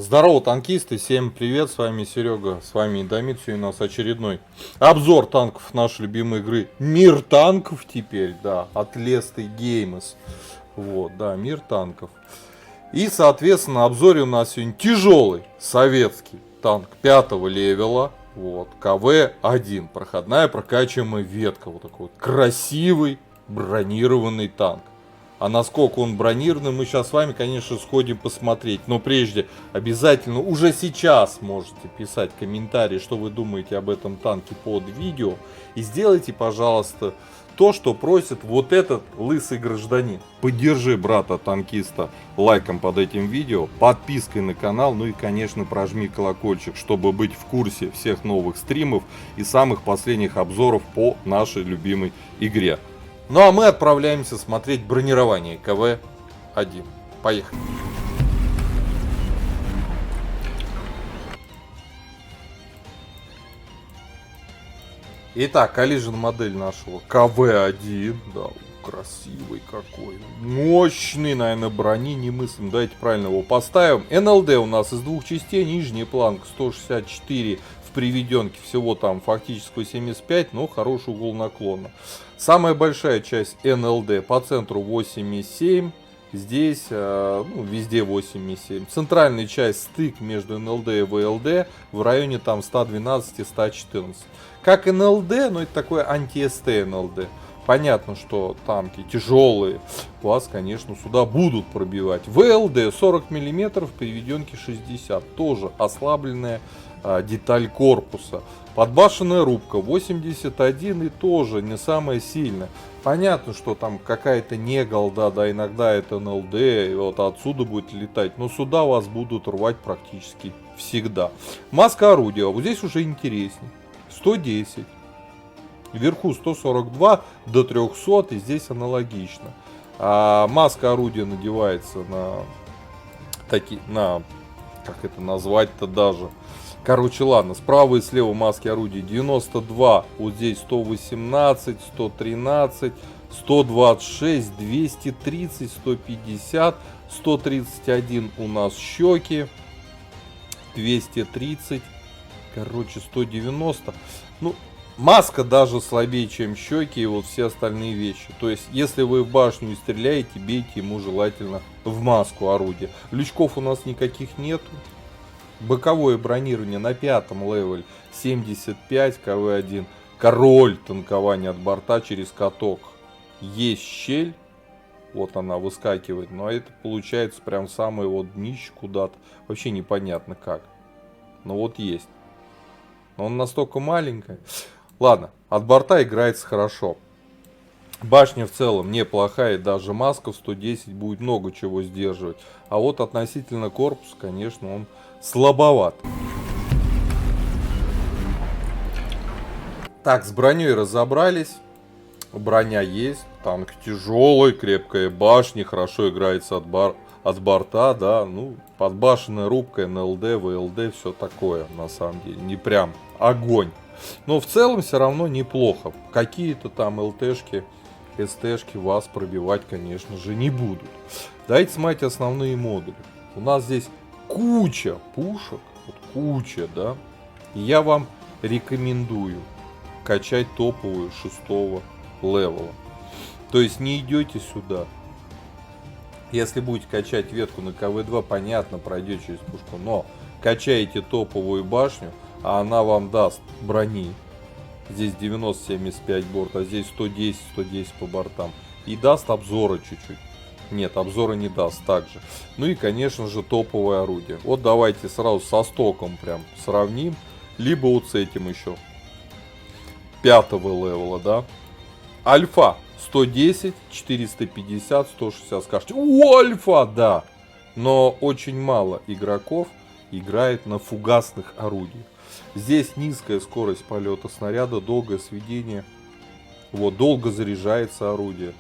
Здорово, танкисты, всем привет, с вами Серега, с вами Индомит, сегодня у нас очередной обзор танков нашей любимой игры Мир танков теперь, да, от Lesty Games, вот, да, Мир танков. И, соответственно, на обзоре у нас сегодня тяжелый советский танк 5-го левела, вот, КВ-1, проходная прокачиваемая ветка, вот такой вот красивый бронированный танк. А насколько он бронированный, мы сейчас с вами, конечно, сходим посмотреть. Но прежде обязательно уже сейчас можете писать комментарии, что вы думаете об этом танке под видео. И сделайте, пожалуйста, то, что просит вот этот лысый гражданин. Поддержи брата-танкиста лайком под этим видео, подпиской на канал, ну и, конечно, прожми колокольчик, чтобы быть в курсе всех новых стримов и самых последних обзоров по нашей любимой игре. Ну а мы отправляемся смотреть бронирование КВ-1. Поехали. Итак, коллижен модель нашего КВ-1. Да, красивый какой. Мощный, наверное, брони, немыслим. Давайте правильно его поставим. НЛД у нас из двух частей. Нижняя планка 164. В приведенке всего там фактически 75, но хороший угол наклона. Самая большая часть НЛД по центру 8,7. Здесь везде 8,7. Центральная часть стык между НЛД и ВЛД в районе там 112-114. Как НЛД, но это такое анти-СТ НЛД. Понятно, что танки тяжелые вас, конечно, сюда будут пробивать. ВЛД 40 мм, приведенки 60. Тоже ослабленная деталь корпуса. Подбашенная рубка 81 и тоже не самая сильная. Понятно, что там какая-то не голда, да, иногда это НЛД, и вот отсюда будет летать. Но сюда вас будут рвать практически всегда. Маска орудия, вот здесь уже интереснее. 110. Вверху 142 до 300, и здесь аналогично. А маска орудия надевается на как это назвать-то даже. Короче, ладно, справа и слева маски орудия 92, вот здесь 118, 113, 126, 230, 150, 131 у нас щеки, 230, короче, 190. Ну, маска даже слабее, чем щеки и вот все остальные вещи. То есть, если вы в башню стреляете, бейте ему желательно в маску орудия. Лючков у нас никаких нету. Боковое бронирование на 5-м левеле 75 КВ-1. Король танкования от борта через каток. Есть щель. Вот она выскакивает. Но это получается прям самое вот днище куда-то. Вообще непонятно как. Но вот есть. Но он настолько маленький. Ладно, от борта играется хорошо. Башня в целом неплохая, даже маска в 110 будет много чего сдерживать. А вот относительно корпуса, конечно, он слабоват. Так, с броней разобрались. Броня есть, танк тяжелый, крепкая башня, хорошо играется от борта, да, ну, подбашенная рубка, НЛД, ВЛД, все такое, на самом деле, не прям огонь. Но в целом все равно неплохо. Какие-то там ЛТшки, СТшки вас пробивать, конечно же, не будут. Давайте смотреть основные модули. У нас здесь куча пушек, вот куча, да. И я вам рекомендую качать топовую 6-го левела. То есть не идете сюда. Если будете качать ветку на КВ-2, понятно, пройдет через пушку. Но качаете топовую башню, а она вам даст брони. Здесь 90-75 борт, а здесь 110-110 по бортам. И даст обзора чуть-чуть. Нет, обзора не даст также. Ну и, конечно же, топовое орудие. Вот давайте сразу со стоком прям сравним. Либо вот с этим еще. 5-го левела, да. Альфа 110, 450, 160. Скажете, о, альфа, да. Но очень мало игроков играет на фугасных орудиях. Здесь низкая скорость полета снаряда, долгое сведение. Вот, долго заряжается орудие.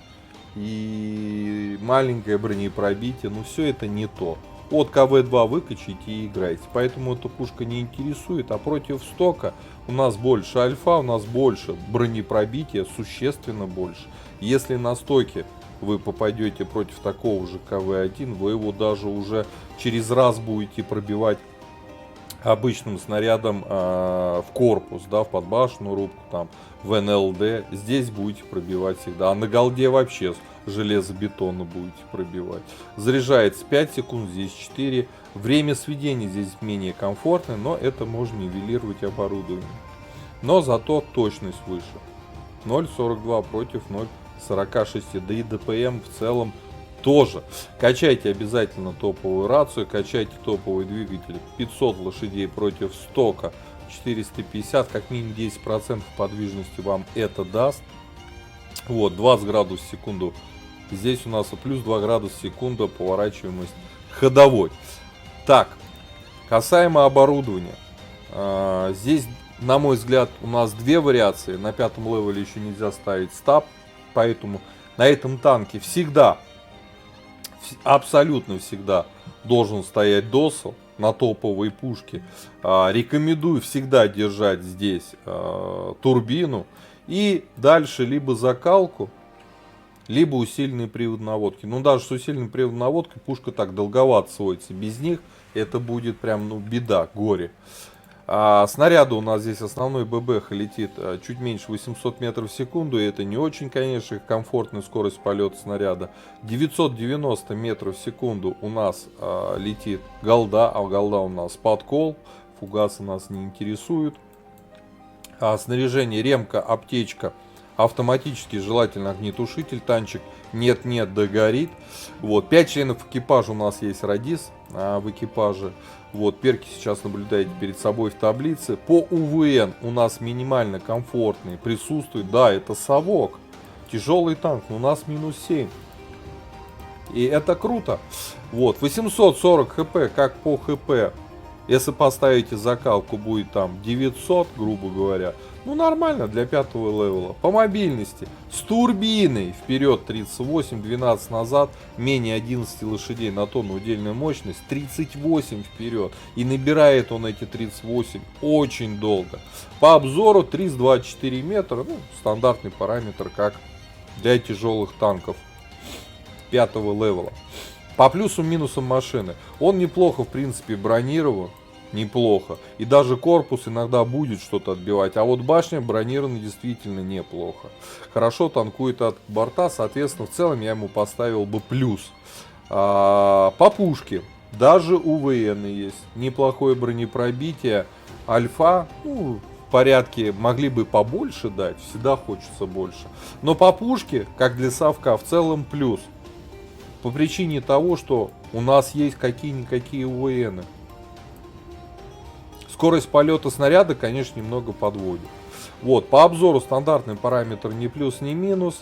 И маленькое бронепробитие. Но все это не то. От КВ-2 выкачайте и играйте. Поэтому эта пушка не интересует. А против стока у нас больше альфа, у нас больше бронепробития, существенно больше. Если на стоке вы попадете против такого же КВ-1, вы его даже уже через раз будете пробивать обычным снарядом в корпус, да, в подбашенную рубку, там, в НЛД. Здесь будете пробивать всегда. А на голде вообще железобетонно будете пробивать. Заряжается 5 секунд, здесь 4. Время сведения здесь менее комфортное, но это можно нивелировать оборудованием. Но зато точность выше. 0.42 против 0.46. Да и ДПМ в целом тоже. Качайте обязательно топовую рацию, качайте топовый двигатель. 500 лошадей против стока 450, как минимум 10% подвижности вам это даст. Вот, 20 градусов в секунду. Здесь у нас плюс 2 градуса в секунду поворачиваемость ходовой. Так, касаемо оборудования. Здесь, на мой взгляд, у нас две вариации. На 5-м левеле еще нельзя ставить стаб, поэтому на этом танке всегда, абсолютно всегда должен стоять досел на топовой пушке. Рекомендую всегда держать здесь турбину. И дальше либо закалку, либо усиленный привод наводки. Ну, даже с усиленным приводом наводки пушка так долговато сводится. Без них это будет прям, ну, беда, горе. Снаряды у нас здесь основной ББХ летит чуть меньше 800 метров в секунду. И это не очень, конечно, комфортная скорость полета снаряда. 990 метров в секунду у нас летит голда. А голда у нас подкол. Фугасы нас не интересуют. Снаряжение, ремка, аптечка. Автоматически желательно огнетушитель, танчик нет-нет догорит. Вот, 5 членов экипажа у нас есть радис в экипаже. Вот, перки сейчас наблюдаете перед собой в таблице. По УВН у нас минимально комфортный присутствует. Да, это совок, тяжелый танк, но у нас минус 7. И это круто. Вот, 840 хп, как по хп. Если поставите закалку, будет там 900, грубо говоря. Ну, нормально для 5-го левела. По мобильности. С турбиной. Вперед 38, 12 назад. Менее 11 лошадей на тонну удельная мощность. 38 вперед. И набирает он эти 38 очень долго. По обзору 324 метра. Ну, стандартный параметр, как для тяжелых танков 5-го левела. По плюсам-минусам машины. Он неплохо, в принципе, бронирован. Неплохо. И даже корпус иногда будет что-то отбивать. А вот башня бронирована действительно неплохо. Хорошо танкует от борта. Соответственно, в целом я ему поставил бы плюс. По пушке. Даже УВН есть. Неплохое бронепробитие. Альфа. Ну, в порядке. Могли бы побольше дать. Всегда хочется больше. Но по пушке, как для совка, в целом плюс. По причине того, что у нас есть какие-никакие УВНы. Скорость полета снаряда, конечно, немного подводит. Вот, по обзору стандартный параметр ни плюс, ни минус.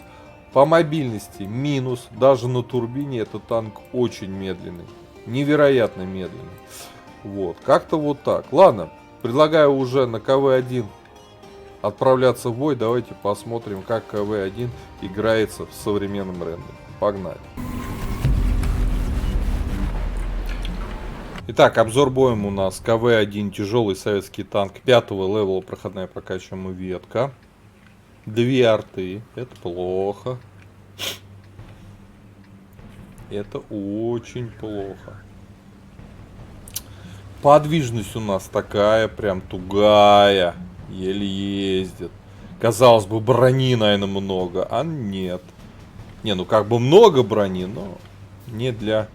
По мобильности минус. Даже на турбине этот танк очень медленный. Невероятно медленный. Вот, как-то вот так. Ладно, предлагаю уже на КВ-1 отправляться в бой. Давайте посмотрим, как КВ-1 играется в современном рендере. Погнали. Итак, обзор боем у нас КВ-1, тяжелый советский танк 5-го левела, проходная прокачиваемая ветка. 2 арты, это плохо. Это очень плохо. Подвижность у нас такая, прям тугая, еле ездит. Казалось бы, брони, наверное, много, а нет. Не, ну как бы много брони, но не для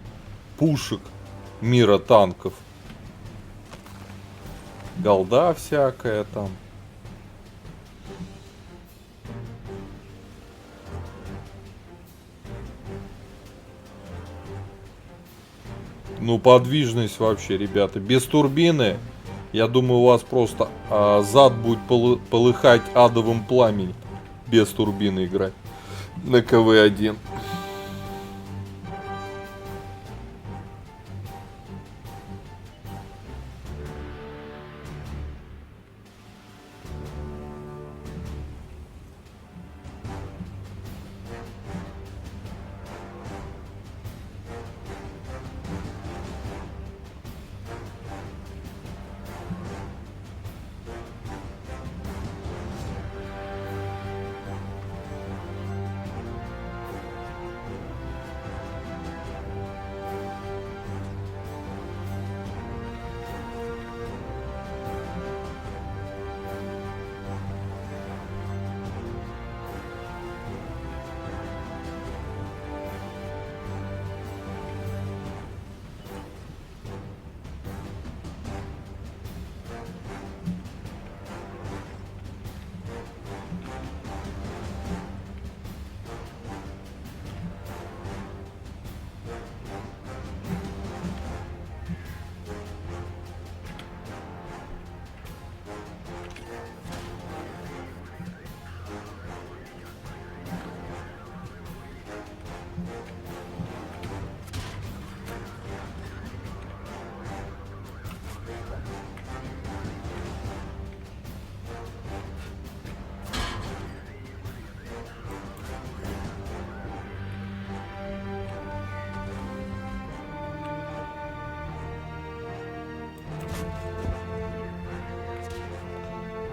пушек мира танков. Голда всякая там. Ну, подвижность вообще, ребята. Без турбины, я думаю, у вас просто зад будет полыхать адовым пламенем. Без турбины играть на КВ-1.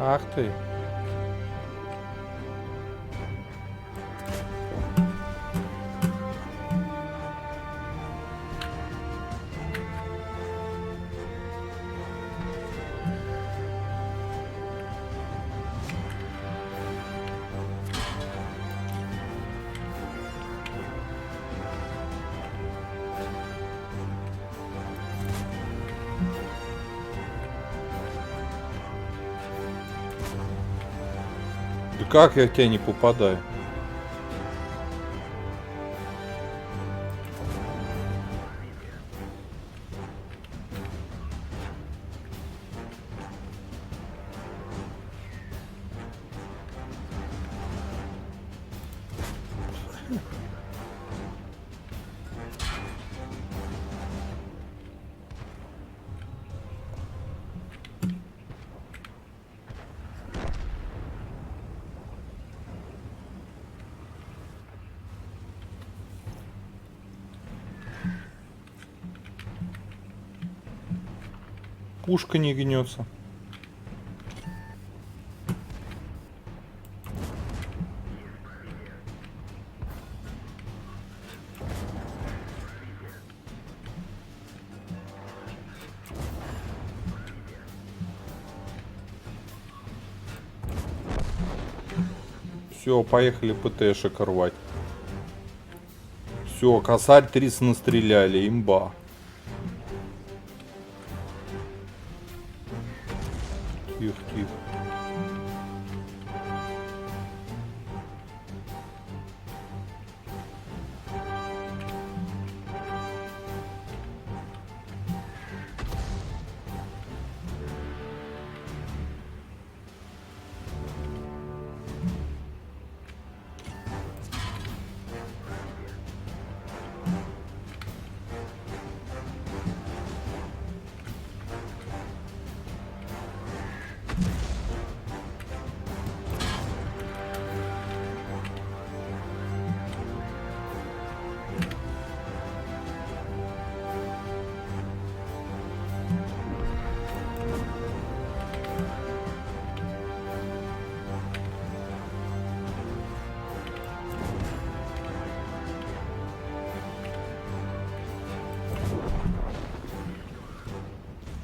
Ах ты. Да как я в тебя не попадаю? Пушка не гнется. Все, поехали ПТшек рвать. Все, косарь 30 настреляли, имба. Тихо, тихо.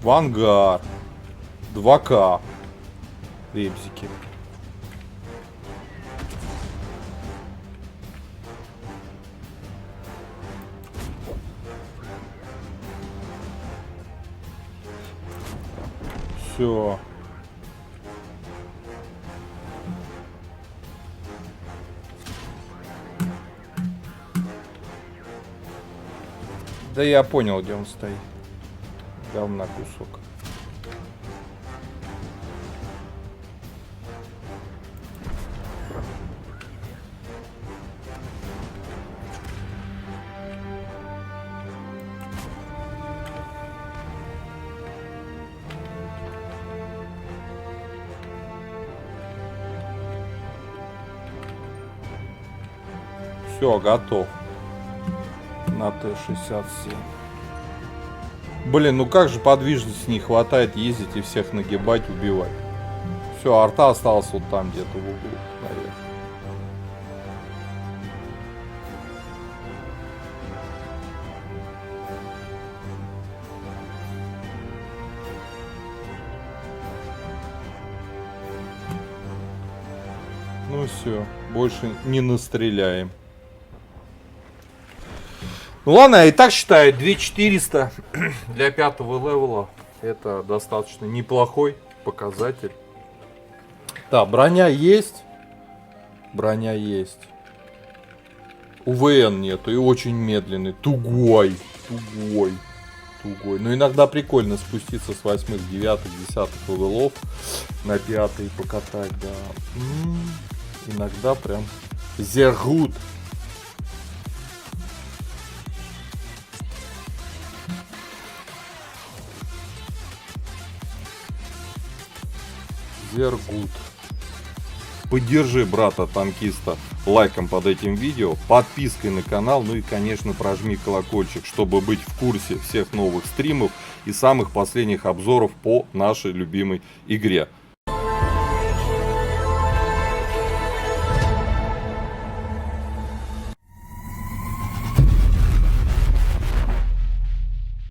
В ангар. 2К. Ребзики. Все. Да я понял, где он стоит. Говна кусок. Все, готов. На Т-67. Блин, ну как же подвижности не хватает ездить и всех нагибать, убивать. Все, арта осталась вот там где-то в углу, наверное. Ну все, больше не настреляем. Ну ладно, я и так считаю, 2400 для 5-го левела это достаточно неплохой показатель. Да, броня есть. Броня есть. УВН нету и очень медленный. Тугой. Но иногда прикольно спуститься с 8-х, 9-х, 10-х левелов на 5-й покатать, да. Иногда прям sehr gut. Sehr gut. Поддержи брата-танкиста лайком под этим видео, подпиской на канал, ну и, конечно, прожми колокольчик, чтобы быть в курсе всех новых стримов и самых последних обзоров по нашей любимой игре.